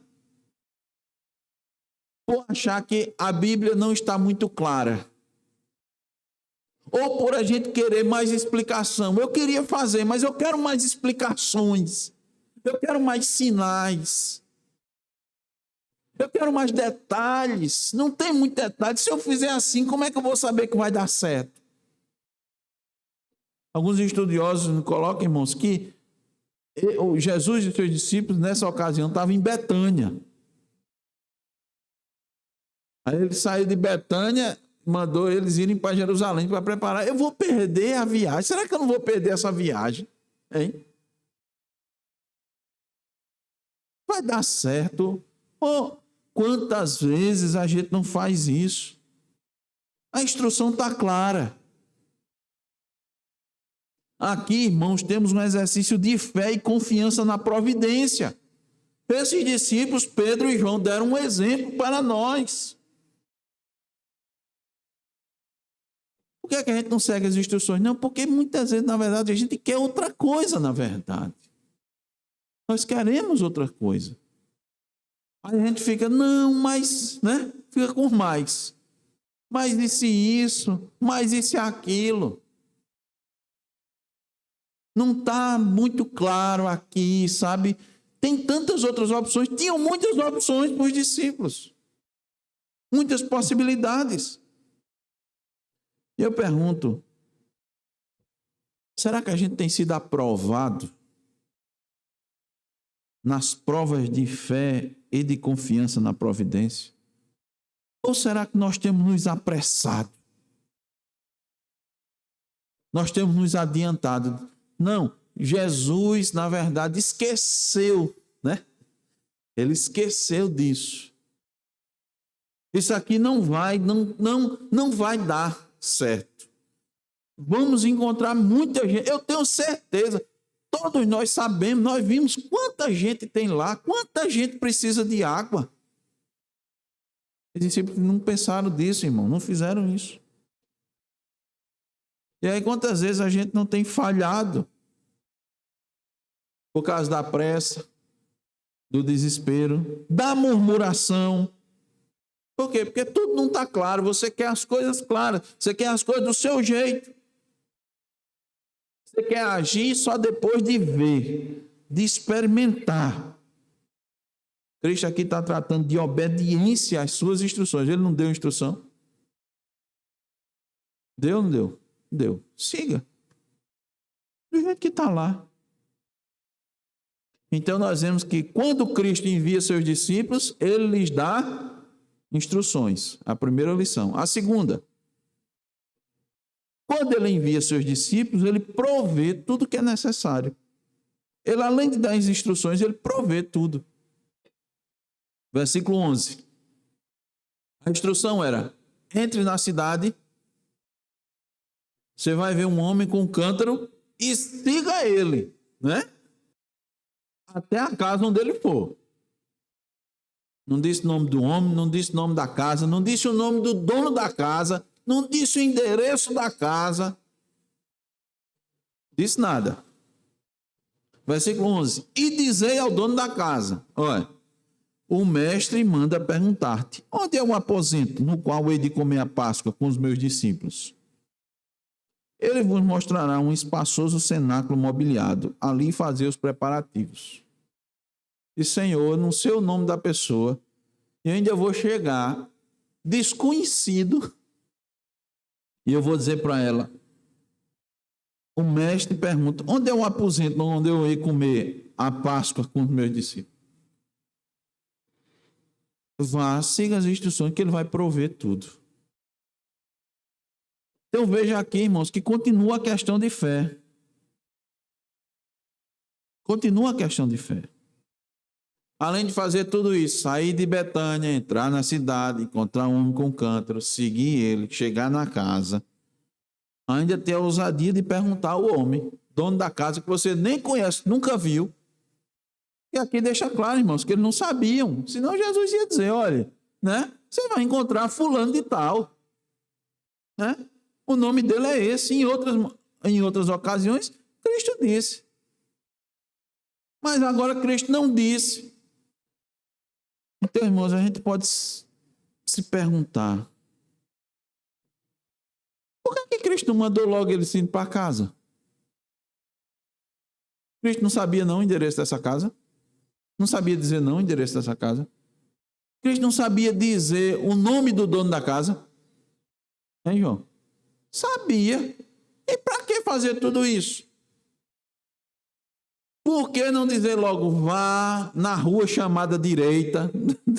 por achar que a Bíblia não está muito clara, ou por a gente querer mais explicação. Eu queria fazer, mas eu quero mais explicações, eu quero mais sinais, eu quero mais detalhes. Não tem muito detalhe. Se eu fizer assim, como é que eu vou saber que vai dar certo? Alguns estudiosos colocam, irmãos, que Jesus e seus discípulos, nessa ocasião, estavam em Betânia. Aí ele saiu de Betânia, mandou eles irem para Jerusalém para preparar. Eu vou perder a viagem. Será que eu não vou perder essa viagem? Hein? Vai dar certo? Oh, quantas vezes a gente não faz isso? A instrução está clara. Aqui, irmãos, temos um exercício de fé e confiança na providência. Esses discípulos, Pedro e João, deram um exemplo para nós. Por que a gente não segue as instruções? Não, porque muitas vezes, na verdade, a gente quer outra coisa, na verdade. Nós queremos outra coisa. Aí a gente fica, não, mas, né? Fica com mais. Mas disse isso, mas isso e aquilo. Não está muito claro aqui, sabe? Tem tantas outras opções. Tinham muitas opções para os discípulos. Muitas possibilidades. E eu pergunto, será que a gente tem sido aprovado nas provas de fé e de confiança na providência? Ou será que nós temos nos apressado? Nós temos nos adiantado? Não, Jesus, na verdade, esqueceu, né? Ele esqueceu disso. Isso aqui não vai dar certo. Vamos encontrar muita gente. Eu tenho certeza. todos nós sabemos, nós vimos quanta gente tem lá, quanta gente precisa de água. Os discípulos não pensaram disso, irmão, não fizeram isso. E aí, quantas vezes a gente não tem falhado por causa da pressa, do desespero, da murmuração. Por quê? Porque tudo não está claro. Você quer as coisas claras, você quer as coisas do seu jeito. Você quer agir só depois de ver, de experimentar. Cristo aqui está tratando de obediência às suas instruções. Ele não deu instrução? Deu ou não deu? Deu. Siga. Do jeito que está lá. Então nós vemos que quando Cristo envia seus discípulos, ele lhes dá instruções. A primeira lição. A segunda. Quando ele envia seus discípulos, ele provê tudo que é necessário. Ele, além de dar as instruções, ele provê tudo. Versículo 11. A instrução era: entre na cidade, você vai ver um homem com um cântaro e siga ele, né? Até a casa onde ele for. Não disse o nome do homem, não disse o nome da casa, não disse o nome do dono da casa, não disse o endereço da casa. Disse nada. Versículo 11. E dizei ao dono da casa: olha, o mestre manda perguntar-te: onde é o aposento no qual hei de comer a Páscoa com os meus discípulos? Ele vos mostrará um espaçoso cenáculo mobiliado, ali fazer os preparativos. E, Senhor, não sei o nome da pessoa, e ainda vou chegar desconhecido, e eu vou dizer para ela: o mestre pergunta: onde é o aposento onde eu hei comer a Páscoa com os meus discípulos? Vá, siga as instruções que ele vai prover tudo. Então veja aqui, irmãos, que continua a questão de fé. Continua a questão de fé. Além de fazer tudo isso, sair de Betânia, entrar na cidade, encontrar um homem com cântaro, seguir ele, chegar na casa, ainda ter a ousadia de perguntar ao homem, dono da casa, que você nem conhece, nunca viu. E aqui deixa claro, irmãos, que eles não sabiam. Senão Jesus ia dizer: olha, né, você vai encontrar fulano de tal, né? O nome dele é esse. Em outras ocasiões, Cristo disse. Mas agora Cristo não disse. Então, irmãos, a gente pode se perguntar: por que Cristo não mandou logo ele indo para casa? Cristo não sabia não o endereço dessa casa? Não sabia dizer não o endereço dessa casa? Cristo não sabia dizer o nome do dono da casa? Hein, João? Sabia. E para que fazer tudo isso? Por que não dizer logo: vá na rua chamada direita?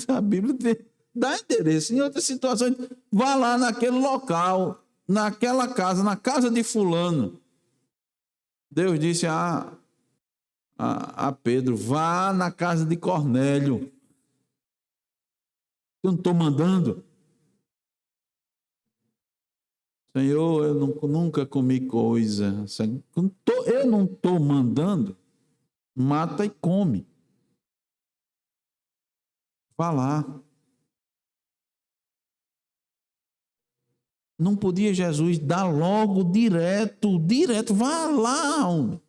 A Bíblia dá endereço. Em outras situações, vá lá naquele local, naquela casa, na casa de fulano. Deus disse a Pedro: vá na casa de Cornélio. Eu não estou mandando. Senhor, eu nunca comi coisa. Eu não estou mandando. Mata e come. Vá lá. Não podia Jesus dar logo direto. Vá lá, homem.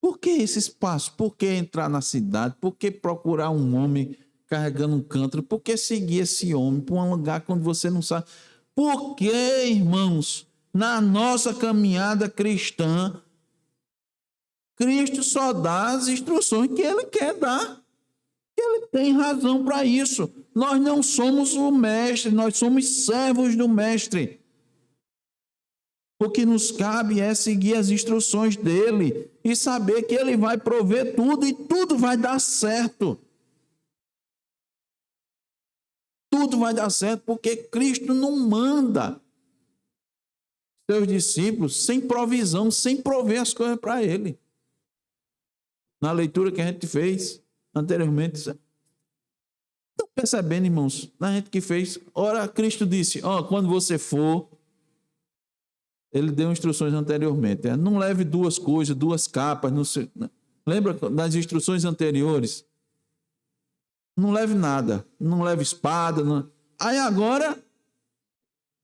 Por que esse espaço? Por que entrar na cidade? Por que procurar um homem carregando um cântaro? Por que seguir esse homem para um lugar onde você não sabe? Por que, irmãos, na nossa caminhada cristã, Cristo só dá as instruções que ele quer dar. Ele tem razão para isso. Nós não somos o mestre, nós somos servos do mestre. O que nos cabe é seguir as instruções dele e saber que ele vai prover tudo e tudo vai dar certo. Tudo vai dar certo porque Cristo não manda seus discípulos sem provisão, sem prover as coisas para ele. Na leitura que a gente fez anteriormente, estão percebendo, irmãos? Na gente que fez, ora, Cristo disse: quando você for, Ele deu instruções anteriormente. Não leve duas coisas, duas capas. Não sei, lembra das instruções anteriores? Não leve nada. Não leve espada. Não. Aí agora,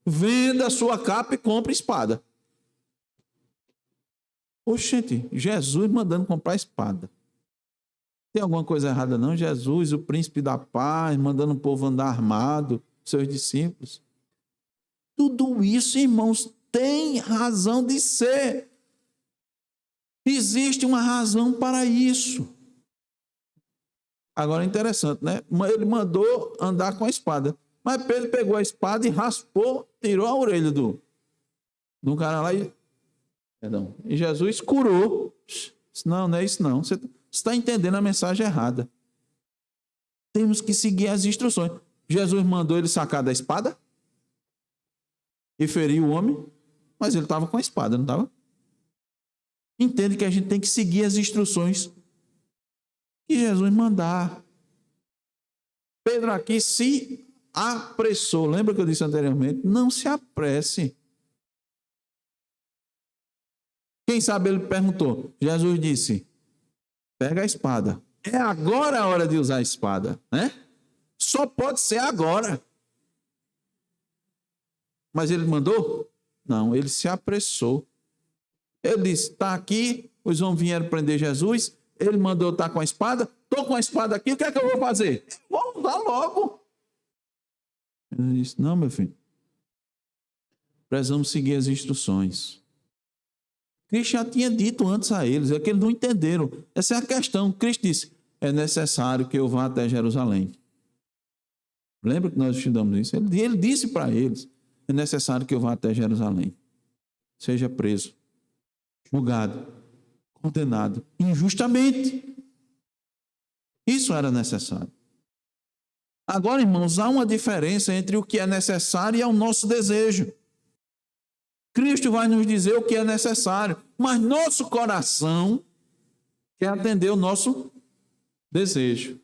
venda a sua capa e compre espada. Oxente, Jesus mandando comprar espada. Tem alguma coisa errada não? Jesus, o príncipe da paz, mandando o povo andar armado, seus discípulos. Tudo isso, irmãos, tem razão de ser. Existe uma razão para isso. Agora é interessante, né? Ele mandou andar com a espada. Mas Pedro pegou a espada e raspou, tirou a orelha do cara lá e... Perdão. E Jesus curou. Não é isso não. Você está entendendo a mensagem errada. Temos que seguir as instruções. Jesus mandou ele sacar da espada e ferir o homem, mas ele estava com a espada, não estava? Entende que a gente tem que seguir as instruções que Jesus mandar. Pedro aqui se apressou. Lembra que eu disse anteriormente? Não se apresse. Quem sabe ele perguntou. Jesus disse, pega a espada. É agora a hora de usar a espada, né? Só pode ser agora. Mas ele mandou? Não, ele se apressou. Ele disse, está aqui, os homens vieram prender Jesus, ele mandou estar com a espada, estou com a espada aqui, o que é que eu vou fazer? Vou usar logo. Ele disse, não, meu filho, precisamos seguir as instruções. Cristo já tinha dito antes a eles, é que eles não entenderam. Essa é a questão. Cristo disse, é necessário que eu vá até Jerusalém. Lembra que nós estudamos isso? Ele disse para eles, é necessário que eu vá até Jerusalém. Seja preso, julgado, condenado, injustamente. Isso era necessário. Agora, irmãos, há uma diferença entre o que é necessário e é o nosso desejo. Cristo vai nos dizer o que é necessário, mas nosso coração quer atender o nosso desejo.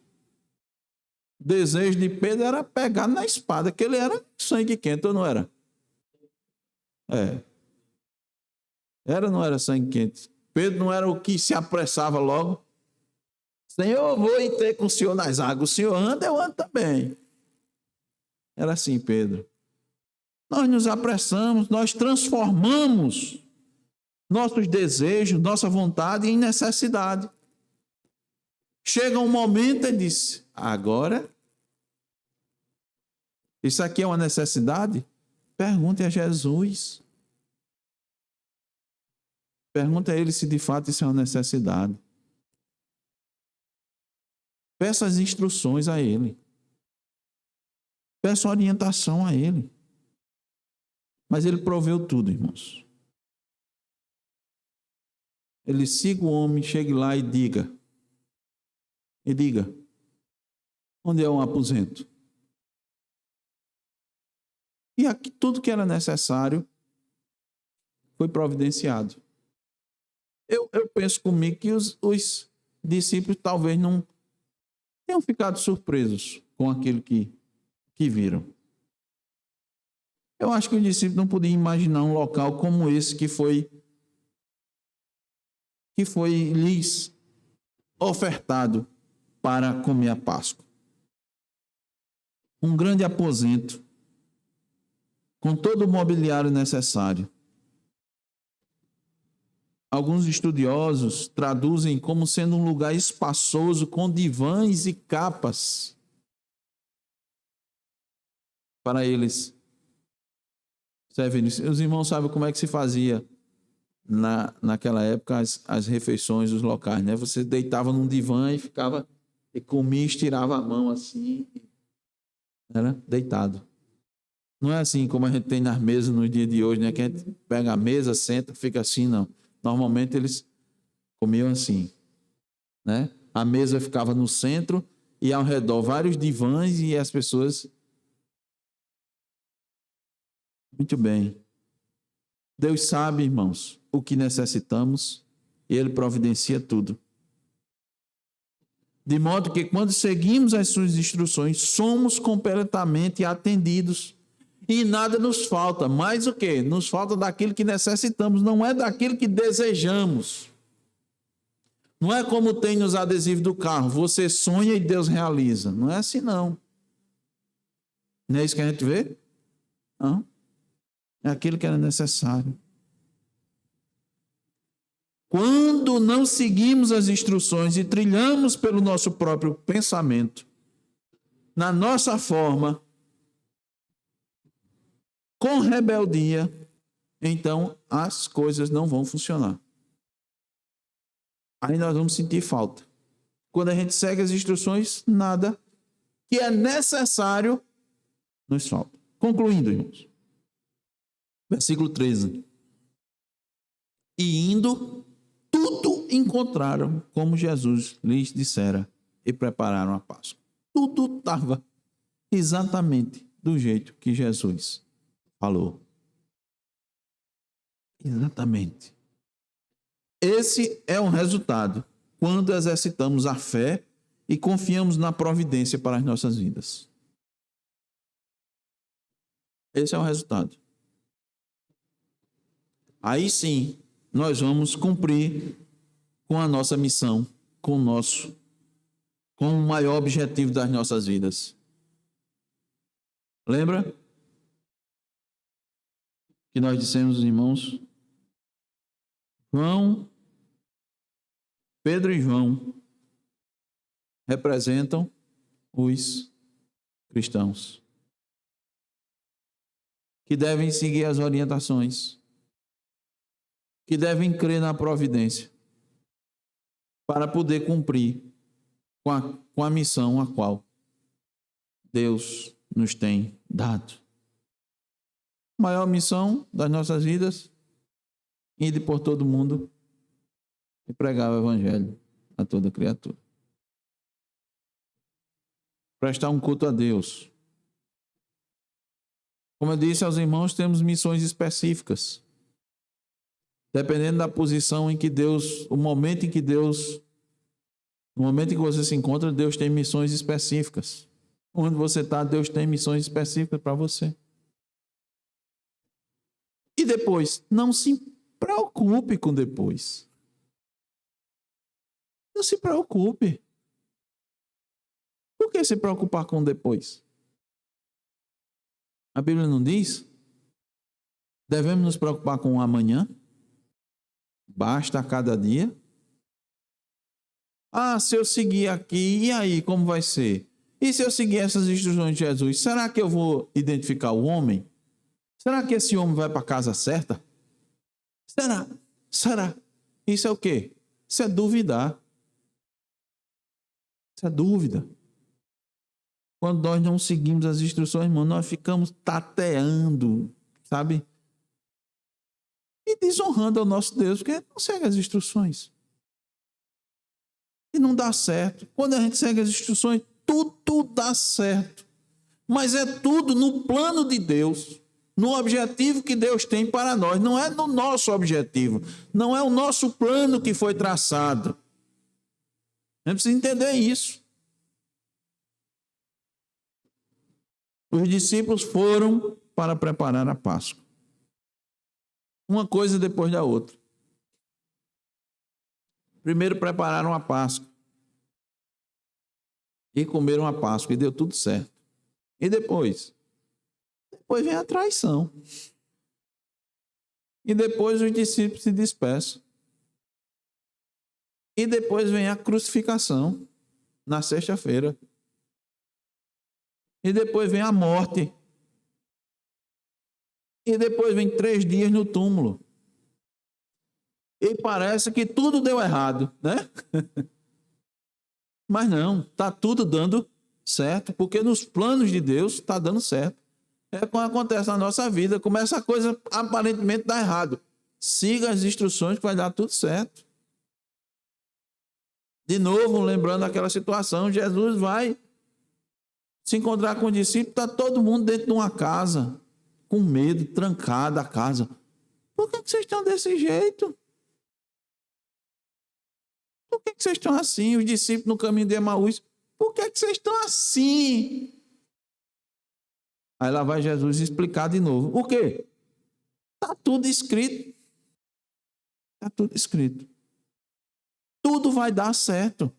O desejo de Pedro era pegar na espada, que ele era sangue quente, ou não era? Era ou não era sangue quente? Pedro não era o que se apressava logo. Senhor, eu vou ir ter com o Senhor nas águas. O Senhor anda, eu ando também. Era assim, Pedro. Nós nos apressamos, nós transformamos nossos desejos, nossa vontade em necessidade. Chega um momento e diz, agora, isso aqui é uma necessidade? Pergunte a Jesus. Pergunte a ele se de fato isso é uma necessidade. Peça as instruções a ele. Peça orientação a ele. Mas ele proveu tudo, irmãos. Ele siga o homem, chegue lá e diga. Onde é um aposento? E aqui tudo que era necessário foi providenciado. Eu penso comigo que os discípulos talvez não tenham ficado surpresos com aquilo que viram. Eu acho que os discípulos não podiam imaginar um local como esse que foi lhes ofertado para comer a Páscoa. Um grande aposento, com todo o mobiliário necessário. Alguns estudiosos traduzem como sendo um lugar espaçoso com divãs e capas para eles. Os irmãos sabem como é que se fazia naquela época as refeições dos locais, né? Você deitava num divã e ficava e comia, estirava a mão assim, era deitado. Não é assim como a gente tem nas mesas no dia de hoje, né? Que a gente pega a mesa, senta, fica assim, não. Normalmente eles comiam assim, né? A mesa ficava no centro e ao redor vários divãs e as pessoas... Muito bem. Deus sabe, irmãos, o que necessitamos e Ele providencia tudo. De modo que quando seguimos as suas instruções, somos completamente atendidos. E nada nos falta. Mais o quê? Nos falta daquilo que necessitamos, não é daquilo que desejamos. Não é como tem nos adesivos do carro. Você sonha e Deus realiza. Não é assim, não. Não é isso que a gente vê? Não. É aquilo que era necessário. Quando não seguimos as instruções e trilhamos pelo nosso próprio pensamento, na nossa forma, com rebeldia, então as coisas não vão funcionar. Aí nós vamos sentir falta. Quando a gente segue as instruções, nada que é necessário nos falta. Concluindo, irmãos. Versículo 13. E indo, tudo encontraram como Jesus lhes dissera e prepararam a Páscoa. Tudo estava exatamente do jeito que Jesus falou. Exatamente. Esse é o resultado quando exercitamos a fé e confiamos na providência para as nossas vidas. Esse é o resultado. Aí sim, nós vamos cumprir com a nossa missão, com o maior objetivo das nossas vidas. Lembra que nós dissemos, irmãos? Pedro e João representam os cristãos que devem seguir as orientações, que devem crer na providência para poder cumprir com a missão a qual Deus nos tem dado. A maior missão das nossas vidas, ir por todo mundo e pregar o evangelho a toda criatura. Prestar um culto a Deus. Como eu disse aos irmãos, temos missões específicas. Dependendo da posição em que Deus, no momento em que você se encontra, Deus tem missões específicas. Onde você está, Deus tem missões específicas para você. E depois, não se preocupe com depois. Não se preocupe. Por que se preocupar com depois? A Bíblia não diz? Devemos nos preocupar com o amanhã? Basta a cada dia? Ah, se eu seguir aqui, e aí, como vai ser? E se eu seguir essas instruções de Jesus, será que eu vou identificar o homem? Será que esse homem vai para a casa certa? Será? Isso é o quê? Isso é duvidar. Isso é dúvida. Quando nós não seguimos as instruções, irmão, nós ficamos tateando, sabe? E desonrando ao nosso Deus, porque não segue as instruções. E não dá certo. Quando a gente segue as instruções, tudo dá certo. Mas é tudo no plano de Deus, no objetivo que Deus tem para nós. Não é no nosso objetivo. Não é o nosso plano que foi traçado. A gente precisa entender isso. Os discípulos foram para preparar a Páscoa. Uma coisa depois da outra. Primeiro prepararam a Páscoa. E comeram a Páscoa. E deu tudo certo. E depois? Depois vem a traição. E depois os discípulos se dispersam. E depois vem a crucificação. Na sexta-feira. E depois vem a morte. E depois vem 3 dias no túmulo. E parece que tudo deu errado, né? Mas não, está tudo dando certo, porque nos planos de Deus está dando certo. É quando acontece na nossa vida, começa a coisa aparentemente dar errado. Siga as instruções que vai dar tudo certo. De novo, lembrando aquela situação, Jesus vai se encontrar com o discípulo, está todo mundo dentro de uma casa, com medo, trancada a casa. Por que vocês estão desse jeito? Por que vocês estão assim? Os discípulos no caminho de Emaús, por que vocês estão assim? Aí lá vai Jesus explicar de novo. O quê? Está tudo escrito. Está tudo escrito. Tudo vai dar certo.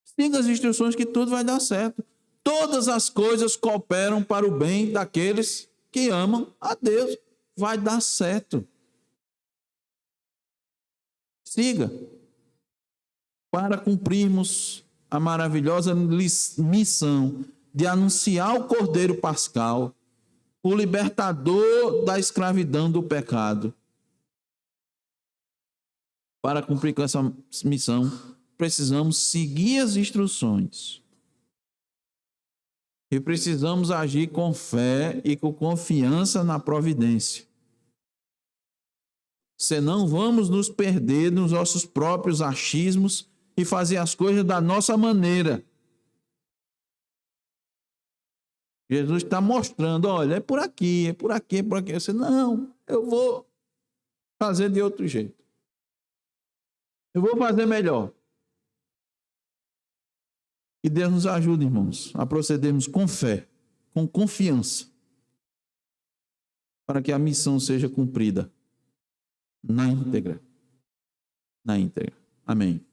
Siga as instruções que tudo vai dar certo. Todas as coisas cooperam para o bem daqueles que amam a Deus. Vai dar certo. Siga. Para cumprirmos a maravilhosa missão de anunciar o Cordeiro Pascal, o libertador da escravidão do pecado. Para cumprir com essa missão, precisamos seguir as instruções. E precisamos agir com fé e com confiança na providência. Senão vamos nos perder nos nossos próprios achismos e fazer as coisas da nossa maneira. Jesus está mostrando, olha, é por aqui, é por aqui, é por aqui. Você, não, eu vou fazer de outro jeito. Eu vou fazer melhor. Que Deus nos ajude, irmãos, a procedermos com fé, com confiança, para que a missão seja cumprida na íntegra. Na íntegra. Amém.